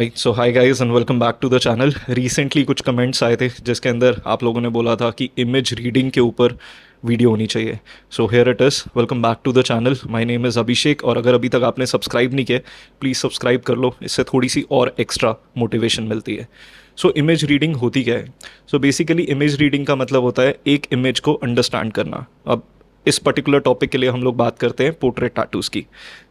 So hi guys and welcome back to the channel. Recently कुछ comments आए थे जिसके अंदर आप लोगों ने बोला था कि इमेज रीडिंग के ऊपर वीडियो होनी चाहिए। So here it is, welcome back to the channel. My name is Abhishek और अगर अभी तक आपने सब्सक्राइब नहीं किया प्लीज़ सब्सक्राइब कर लो, इससे थोड़ी सी और एक्स्ट्रा मोटिवेशन मिलती है। सो इमेज रीडिंग होती क्या है? सो बेसिकली इमेज रीडिंग का मतलब होता है एक इमेज को अंडरस्टैंड करना। अब इस पर्टिकुलर टॉपिक के लिए हम लोग बात करते हैं पोर्ट्रेट टैटूज़ की।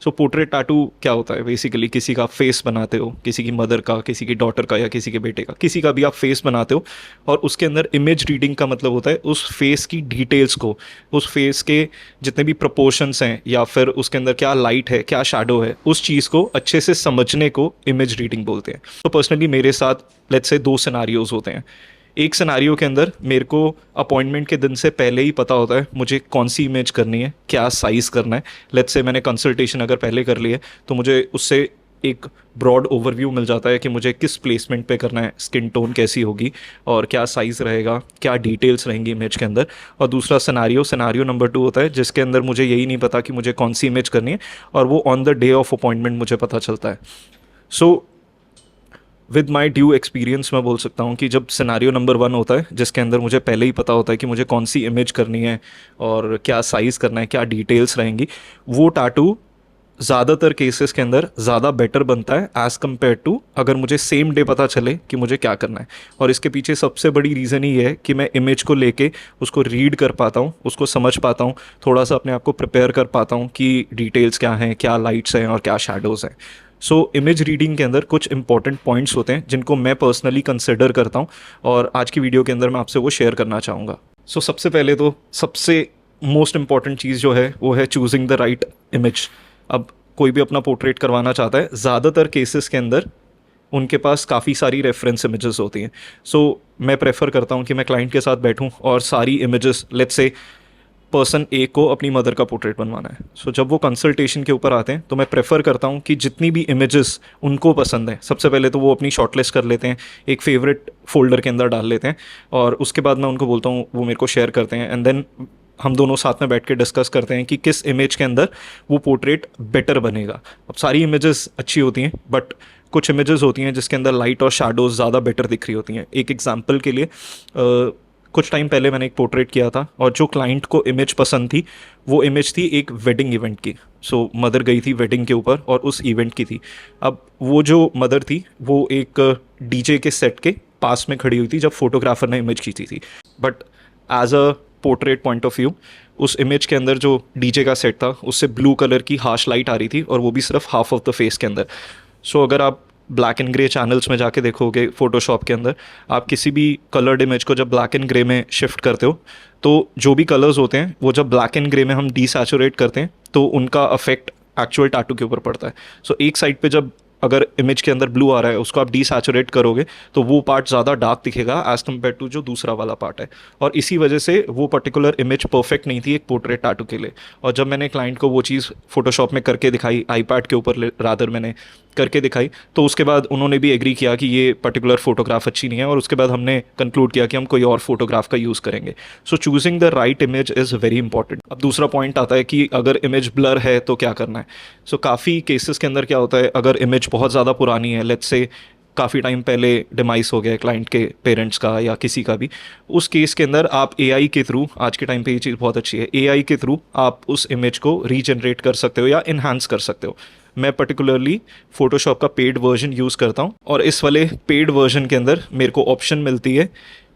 सो पोर्ट्रेट टैटू क्या होता है? बेसिकली किसी का फेस बनाते हो, किसी की मदर का, किसी की डॉटर का या किसी के बेटे का, किसी का भी आप फेस बनाते हो और उसके अंदर इमेज रीडिंग का मतलब होता है उस फेस की डिटेल्स को, उस फेस के जितने भी प्रपोर्शंस हैं या फिर उसके अंदर क्या लाइट है, क्या शैडो है, उस चीज़ को अच्छे से समझने को इमेज रीडिंग बोलते हैं। तो पर्सनली मेरे साथ लेट्स से दो सिनारियोज होते हैं। एक सिनारियो के अंदर मेरे को अपॉइंटमेंट के दिन से पहले ही पता होता है मुझे कौन सी इमेज करनी है, क्या साइज़ करना है। लेट्स से मैंने कंसल्टेशन अगर पहले कर ली है तो मुझे उससे एक ब्रॉड ओवरव्यू मिल जाता है कि मुझे किस प्लेसमेंट पे करना है, स्किन टोन कैसी होगी और क्या साइज़ रहेगा, क्या डिटेल्स रहेंगी इमेज के अंदर। और दूसरा सिनारियो नंबर 2 होता है जिसके अंदर मुझे यही नहीं पता कि मुझे कौन सी इमेज करनी है और वो on the day of appointment मुझे पता चलता है। So with my due experience मैं बोल सकता हूँ कि जब सिनारियो नंबर 1 होता है जिसके अंदर मुझे पहले ही पता होता है कि मुझे कौन सी इमेज करनी है और क्या साइज़ करना है, क्या डिटेल्स रहेंगी, वो टाटू ज़्यादातर केसेस के अंदर ज़्यादा बेटर बनता है एज़ कम्पेयर टू अगर मुझे सेम डे पता चले कि मुझे क्या करना है। और इसके पीछे सबसे बड़ी रीज़न ही है कि मैं इमेज को लेके उसको रीड कर पाता हूँ, उसको समझ पाता हूँ, थोड़ा सा अपने आप को प्रिपेयर कर पाता हूँ कि डिटेल्स क्या हैं, क्या लाइट्स हैं और क्या शैडोज़ हैं। सो इमेज रीडिंग के अंदर कुछ इंपॉर्टेंट पॉइंट्स होते हैं जिनको मैं पर्सनली कंसिडर करता हूँ और आज की वीडियो के अंदर मैं आपसे वो शेयर करना चाहूँगा। सो सबसे पहले तो सबसे मोस्ट इंपॉर्टेंट चीज़ जो है वो है चूजिंग द राइट इमेज। अब कोई भी अपना पोर्ट्रेट करवाना चाहता है, ज़्यादातर केसेस के अंदर उनके पास काफ़ी सारी रेफरेंस इमेजेस होती हैं। सो मैं प्रेफर करता हूँ कि मैं क्लाइंट के साथ बैठूँ और सारी इमेजेस, लेट्स से पर्सन ए को अपनी मदर का पोर्ट्रेट बनवाना है। सो जब वो कंसल्टेशन के ऊपर आते हैं तो मैं प्रेफर करता हूँ कि जितनी भी इमेजेस उनको पसंद है सबसे पहले तो वो अपनी शॉर्टलिस्ट कर लेते हैं, एक फेवरेट फोल्डर के अंदर डाल लेते हैं और उसके बाद मैं उनको बोलता हूँ वो मेरे को शेयर करते हैं एंड देन हम दोनों साथ में बैठ के डिस्कस करते हैं कि किस इमेज के अंदर वो पोर्ट्रेट बेटर बनेगा। अब सारी इमेजेस अच्छी होती हैं बट कुछ इमेजेस होती हैं जिसके अंदर लाइट और शैडोज ज़्यादा बेटर दिख रही होती हैं। एक एग्जांपल के लिए कुछ टाइम पहले मैंने एक पोर्ट्रेट किया था और जो क्लाइंट को इमेज पसंद थी वो इमेज थी एक वेडिंग इवेंट की। सो मदर गई थी वेडिंग के ऊपर और उस इवेंट की थी। अब वो जो मदर थी वो एक डीजे के सेट के पास में खड़ी हुई थी जब फोटोग्राफर ने इमेज खींची थी। But as a portrait point of view उस इमेज के अंदर जो डीजे का सेट था उससे ब्लू कलर की हार्श लाइट आ रही थी और वो भी सिर्फ हाफ ऑफ द फेस के अंदर। सो अगर आप ब्लैक एंड ग्रे चैनल्स में जाके देखोगे फोटोशॉप के अंदर, आप किसी भी कलर्ड इमेज को जब ब्लैक एंड ग्रे में शिफ्ट करते हो तो जो भी कलर्स होते हैं वो जब ब्लैक एंड ग्रे में हम डीसैचुरेट करते हैं तो उनका अफेक्ट एक्चुअल टैटू के ऊपर पड़ता है। सो एक साइड पे जब अगर इमेज के अंदर ब्लू आ रहा है उसको आप डीसैचुरेट करोगे तो वो पार्ट ज़्यादा डार्क दिखेगा एज़ कम्पेयर टू जो दूसरा वाला पार्ट है और इसी वजह से वो पर्टिकुलर इमेज परफेक्ट नहीं थी एक पोर्ट्रेट टैटू के लिए। और जब मैंने क्लाइंट को वो चीज़ फोटोशॉप में करके दिखाई, आईपैड के ऊपर रादर मैंने करके दिखाई, तो उसके बाद उन्होंने भी एग्री किया कि ये पर्टिकुलर फोटोग्राफ अच्छी नहीं है और उसके बाद हमने कंक्लूड किया कि हम कोई और फोटोग्राफ का यूज़ करेंगे। So choosing the right image is very important. अब दूसरा पॉइंट आता है कि अगर इमेज ब्लर है तो क्या करना है। सो काफ़ी केसेस के अंदर क्या होता है, अगर इमेज बहुत ज़्यादा पुरानी है, लेट्स से काफ़ी टाइम पहले डिमाइस हो गया क्लाइंट के पेरेंट्स का या किसी का भी, उस केस के अंदर आप एआई के थ्रू, आज के टाइम पे ये चीज़ बहुत अच्छी है, एआई के थ्रू आप उस इमेज को रीजनरेट कर सकते हो या इन्हांस कर सकते हो। मैं पर्टिकुलरली फोटोशॉप का पेड वर्जन यूज़ करता हूँ और इस वाले पेड वर्जन के अंदर मेरे को ऑप्शन मिलती है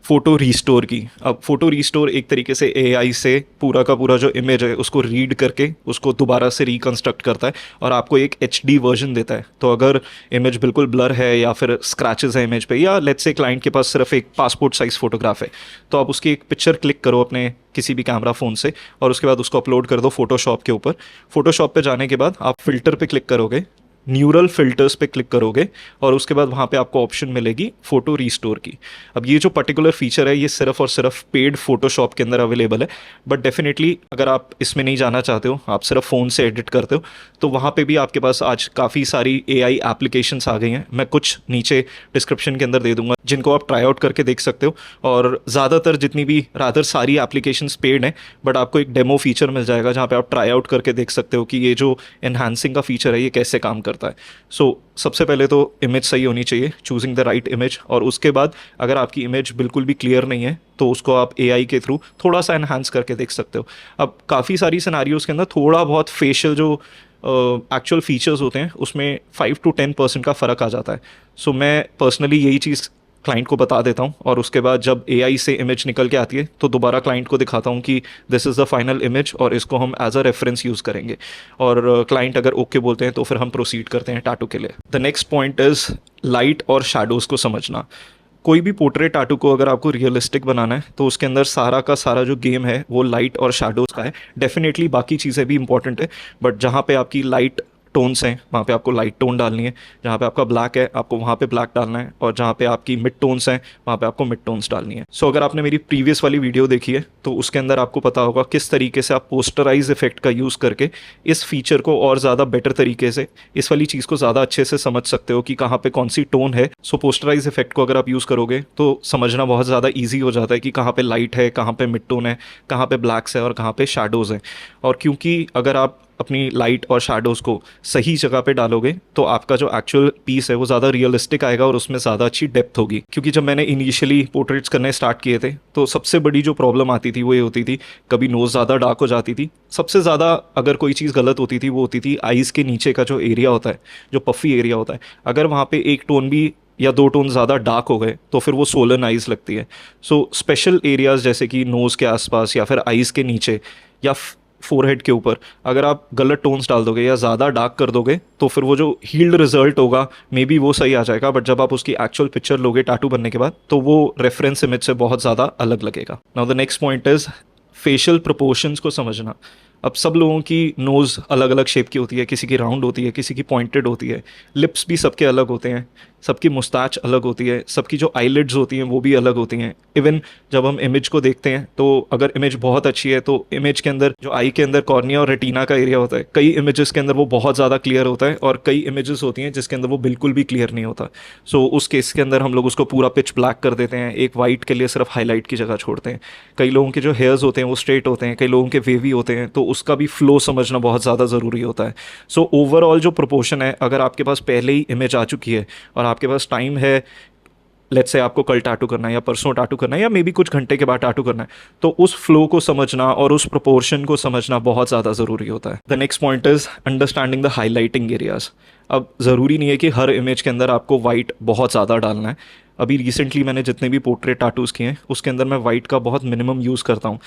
फ़ोटो रीस्टोर की। अब फ़ोटो रीस्टोर एक तरीके से एआई से पूरा का पूरा जो इमेज है उसको रीड करके उसको दोबारा से रिकंस्ट्रक्ट करता है और आपको एक एचडी वर्जन देता है। तो अगर इमेज बिल्कुल ब्लर है या फिर स्क्रैचेस है इमेज पे, या लेट्स से क्लाइंट के पास सिर्फ एक पासपोर्ट साइज़ फ़ोटोग्राफ है, तो आप उसकी एक पिक्चर क्लिक करो अपने किसी भी कैमरा फ़ोन से और उसके बाद उसको अपलोड कर दो फोटोशॉप के ऊपर। फोटोशॉप पे जाने के बाद आप फ़िल्टर पे क्लिक करोगे, न्यूरल फिल्टर्स पे क्लिक करोगे और उसके बाद वहाँ पे आपको ऑप्शन मिलेगी फ़ोटो रीस्टोर की। अब ये जो पर्टिकुलर फीचर है ये सिर्फ और सिर्फ पेड फोटोशॉप के अंदर अवेलेबल है, बट डेफिनेटली अगर आप इसमें नहीं जाना चाहते हो, आप सिर्फ फ़ोन से एडिट करते हो, तो वहाँ पे भी आपके पास आज काफ़ी सारी एआई एप्लीकेशंस आ गई हैं। मैं कुछ नीचे डिस्क्रिप्शन के अंदर दे दूँगा जिनको आप ट्राई आउट करके देख सकते हो। और ज़्यादातर जितनी भी रादर सारी एप्लीकेशंस पेड हैं, बट आपको एक डेमो फीचर मिल जाएगा जहाँ पे आप ट्राई आउट करके देख सकते हो कि ये जो एनहांसिंग का फीचर है ये कैसे काम करता है। सो सबसे पहले तो इमेज सही होनी चाहिए, चूजिंग द राइट इमेज, और उसके बाद अगर आपकी इमेज बिल्कुल भी क्लियर नहीं है तो उसको आप एआई के थ्रू थोड़ा सा एनहांस करके देख सकते हो। अब काफ़ी सारी सिनारियोज़ के अंदर थोड़ा बहुत फेशियल जो एक्चुअल फीचर्स होते हैं उसमें 5 to 10% का फ़र्क आ जाता है। सो मैं पर्सनली यही चीज़ क्लाइंट को बता देता हूँ, और उसके बाद जब एआई से इमेज निकल के आती है तो दोबारा क्लाइंट को दिखाता हूँ कि this is the final image और इसको हम एज अ रेफरेंस यूज़ करेंगे। और क्लाइंट अगर ओके बोलते हैं तो फिर हम प्रोसीड करते हैं टैटू के लिए। The next point is light और शैडोज़ को समझना। कोई भी पोर्ट्रेट टैटू को अगर आपको रियलिस्टिक बनाना है तो उसके अंदर सारा का सारा जो गेम है वो लाइट और शैडोज़ का है। डेफिनेटली बाकी चीज़ें भी इंपॉर्टेंट है, बट जहाँ पे आपकी लाइट टोन्स हैं वहाँ पे आपको लाइट टोन डालनी है, जहाँ पे आपका ब्लैक है आपको वहाँ पे ब्लैक डालना है, और जहाँ पे आपकी मिड टोन्स हैं वहाँ पे आपको मिड टोन्स डालनी है। सो अगर आपने मेरी प्रीवियस वाली वीडियो देखी है तो उसके अंदर आपको पता होगा किस तरीके से आप पोस्टराइज इफेक्ट का यूज़ करके इस फीचर को और ज़्यादा बेटर तरीके से, इस वाली चीज़ को ज़्यादा अच्छे से समझ सकते हो कि कहाँ पे कौन सी टोन है। सो पोस्टराइज इफेक्ट को अगर आप यूज़ करोगे तो समझना बहुत ज़्यादा ईजी हो जाता है कि कहाँ पे लाइट है, कहाँ पे मिड टोन है, कहाँ पे ब्लैक्स है और कहाँ पे शैडोज़ हैं। और क्योंकि अगर आप अपनी लाइट और शैडोज़ को सही जगह पे डालोगे तो आपका जो एक्चुअल पीस है वो ज़्यादा रियलिस्टिक आएगा और उसमें ज़्यादा अच्छी डेप्थ होगी। क्योंकि जब मैंने इनिशियली पोर्ट्रेट्स करने स्टार्ट किए थे तो सबसे बड़ी जो प्रॉब्लम आती थी वो ये होती थी, कभी नोज़ ज़्यादा डार्क हो जाती थी, सबसे ज़्यादा अगर कोई चीज़ गलत होती थी वो होती थी आइज़ के नीचे का जो एरिया होता है, जो पफ़ी एरिया होता है, अगर वहाँ पे एक टोन भी या 2 टोन ज़्यादा डार्क हो गए तो फिर वो सोलन आइज़ लगती है। सो स्पेशल एरियाज़ जैसे कि नोज़ के आसपास या फिर आइज़ के नीचे या फोरहेड के ऊपर अगर आप गलत टोन्स डाल दोगे या ज़्यादा डार्क कर दोगे तो फिर वो जो हील्ड रिजल्ट होगा मे बी वो सही आ जाएगा, बट जब आप उसकी एक्चुअल पिक्चर लोगे टैटू बनने के बाद तो वो रेफरेंस इमेज से बहुत ज़्यादा अलग लगेगा। Now the next point is facial proportions को समझना। अब सब लोगों की नोज़ अलग अलग शेप की होती है, किसी की राउंड होती है, किसी की पॉइंटेड होती है, लिप्स भी सबके अलग होते हैं, सबकी मुस्ताच अलग होती है, सबकी जो आईलिड्स होती हैं वो भी अलग होती हैं। इवन जब हम इमेज को देखते हैं तो अगर इमेज बहुत अच्छी है तो इमेज के अंदर जो आई के अंदर कॉर्निया और रेटिना का एरिया होता है, कई इमेजेस के अंदर वो बहुत ज़्यादा क्लियर होता है और कई इमेजेस होती हैं जिसके अंदर वो बिल्कुल भी क्लियर नहीं होता। सो उस केस के अंदर हम लोग उसको पूरा पिच ब्लैक कर देते हैं, एक वाइट के लिए सिर्फ हाईलाइट की जगह छोड़ते हैं। कई लोगों के जो हेयर्स होते हैं वो स्ट्रेट होते हैं, कई लोगों के वेवी होते हैं, तो उसका भी फ्लो समझना बहुत ज़्यादा ज़रूरी होता है। सो ओवरऑल जो प्रोपोर्शन है, अगर आपके पास पहले ही इमेज आ चुकी है और आपके पास टाइम है, लेट्स से आपको कल टैटू करना है या परसों टैटू करना है या मे बी कुछ घंटे के बाद टैटू करना है, तो उस फ्लो को समझना और उस प्रोपोर्शन को समझना बहुत ज़्यादा ज़रूरी होता है। The next point is understanding the highlighting areas. अब ज़रूरी नहीं है कि हर इमेज के अंदर आपको वाइट बहुत ज़्यादा डालना है। अभी रिसेंटली मैंने जितने भी पोर्ट्रेट टैटूज़ किए हैं उसके अंदर मैं वाइट का बहुत मिनिमम यूज़ करता हूँ।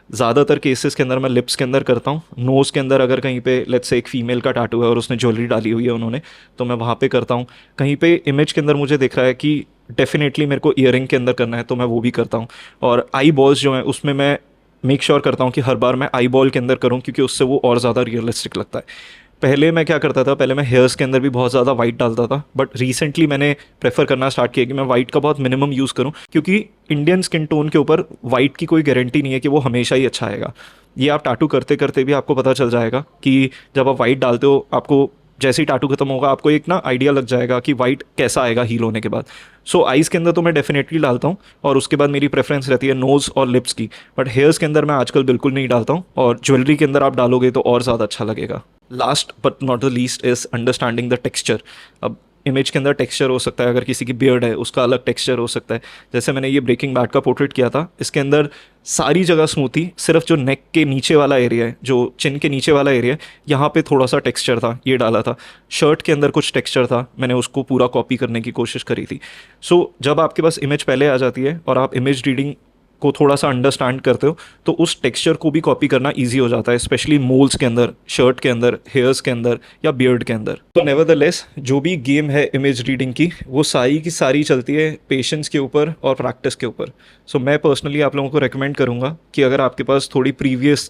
ज़्यादातर केसेस के अंदर मैं लिप्स के अंदर करता हूँ, नोज़ के अंदर अगर कहीं पे लेट्स से एक फ़ीमेल का टैटू है और उसने ज्वेलरी डाली हुई है उन्होंने, तो मैं वहाँ पे करता हूँ। कहीं पे इमेज के अंदर मुझे दिख रहा है कि डेफिनेटली मेरे को ईयरिंग के अंदर करना है तो मैं वो भी करता हूँ। और आई बॉल्स जो हैं उसमें मैं मेक श्योर करता हूँ कि हर बार मैं आई बॉल के अंदर करूँ क्योंकि उससे वो और ज़्यादा रियलिस्टिक लगता है। पहले मैं क्या करता था, पहले मैं हेयर्स के अंदर भी बहुत ज़्यादा वाइट डालता था, बट रिसेंटली मैंने प्रेफर करना स्टार्ट किया कि मैं वाइट का बहुत मिनिमम यूज़ करूं, क्योंकि इंडियन स्किन टोन के ऊपर वाइट की कोई गारंटी नहीं है कि वो हमेशा ही अच्छा आएगा। ये आप टैटू करते करते भी आपको पता चल जाएगा कि जब आप वाइट डालते हो आपको जैसे ही टैटू खत्म होगा आपको एक ना आइडिया लग जाएगा कि वाइट कैसा आएगा हील होने के बाद। सो आइज़ के अंदर तो मैं डेफिनेटली डालता हूँ और उसके बाद मेरी प्रेफरेंस रहती है नोज़ और लिप्स की, बट हेयर्स के अंदर मैं आजकल बिल्कुल नहीं डालता हूँ, और ज्वेलरी के अंदर आप डालोगे तो और ज़्यादा अच्छा लगेगा। Last but not the least is understanding the texture. अब इमेज के अंदर टेक्सचर हो सकता है, अगर किसी की बियर्ड है उसका अलग टेक्सचर हो सकता है। जैसे मैंने ये ब्रेकिंग बैड का पोर्ट्रेट किया था, इसके अंदर सारी जगह स्मूथ थी, सिर्फ जो नेक के नीचे वाला एरिया है, जो चिन के नीचे वाला एरिया है, यहाँ पे थोड़ा सा टेक्सचर था, ये डाला था। शर्ट के अंदर कुछ टेक्सचर था, मैंने उसको पूरा कॉपी करने की कोशिश करी थी। सो जब आपके पास इमेज पहले आ जाती है और आप इमेज रीडिंग को थोड़ा सा अंडरस्टैंड करते हो तो उस टेक्सचर को भी कॉपी करना इजी हो जाता है, स्पेशली मोल्स के अंदर, शर्ट के अंदर, हेयर्स के अंदर या बियर्ड के अंदर। तो नेवरदलेस जो भी गेम है इमेज रीडिंग की वो सारी की सारी चलती है पेशेंस के ऊपर और प्रैक्टिस के ऊपर। सो मैं पर्सनली आप लोगों को रेकमेंड करूँगा कि अगर आपके पास थोड़ी प्रीवियस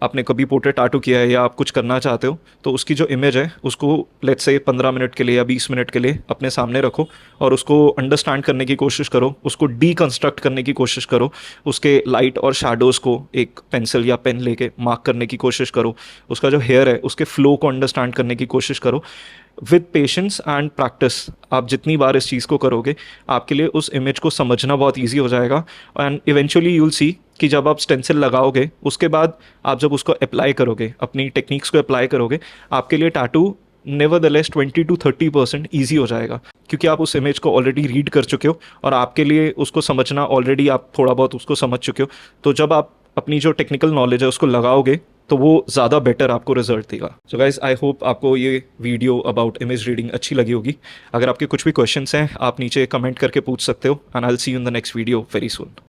आपने कभी पोर्ट्रेट टैटू किया है या आप कुछ करना चाहते हो तो उसकी जो इमेज है उसको लेट्स से 15 मिनट के लिए या 20 मिनट के लिए अपने सामने रखो और उसको अंडरस्टैंड करने की कोशिश करो, उसको डीकंस्ट्रक्ट करने की कोशिश करो, उसके लाइट और शैडोज़ को एक पेंसिल या पेन लेके मार्क करने की कोशिश करो, उसका जो हेयर है उसके फ्लो को अंडरस्टैंड करने की कोशिश करो। विद पेशेंस एंड प्रैक्टिस आप जितनी बार इस चीज़ को करोगे आपके लिए उस इमेज को समझना बहुत ईजी हो जाएगा। And eventually you will see कि जब आप स्टेंसिल लगाओगे उसके बाद आप जब उसको अप्लाई करोगे, अपनी टेक्निक्स को अप्लाई करोगे, आपके लिए टैटू नेवरदलेस 20 to 30% ईजी हो जाएगा, क्योंकि आप उस इमेज को ऑलरेडी रीड कर चुके हो और आपके लिए उसको समझना ऑलरेडी आप थोड़ा बहुत उसको समझ चुके हो। तो जब आप अपनी जो टेक्निकल नॉलेज है उसको लगाओगे तो वो ज़्यादा बेटर आपको रिजल्ट देगा। सो गाइज, आई होप आपको ये वीडियो अबाउट इमेज रीडिंग अच्छी लगी होगी। अगर आपके कुछ भी क्वेश्चंस हैं आप नीचे कमेंट करके पूछ सकते हो, and I will see you in the next video very soon.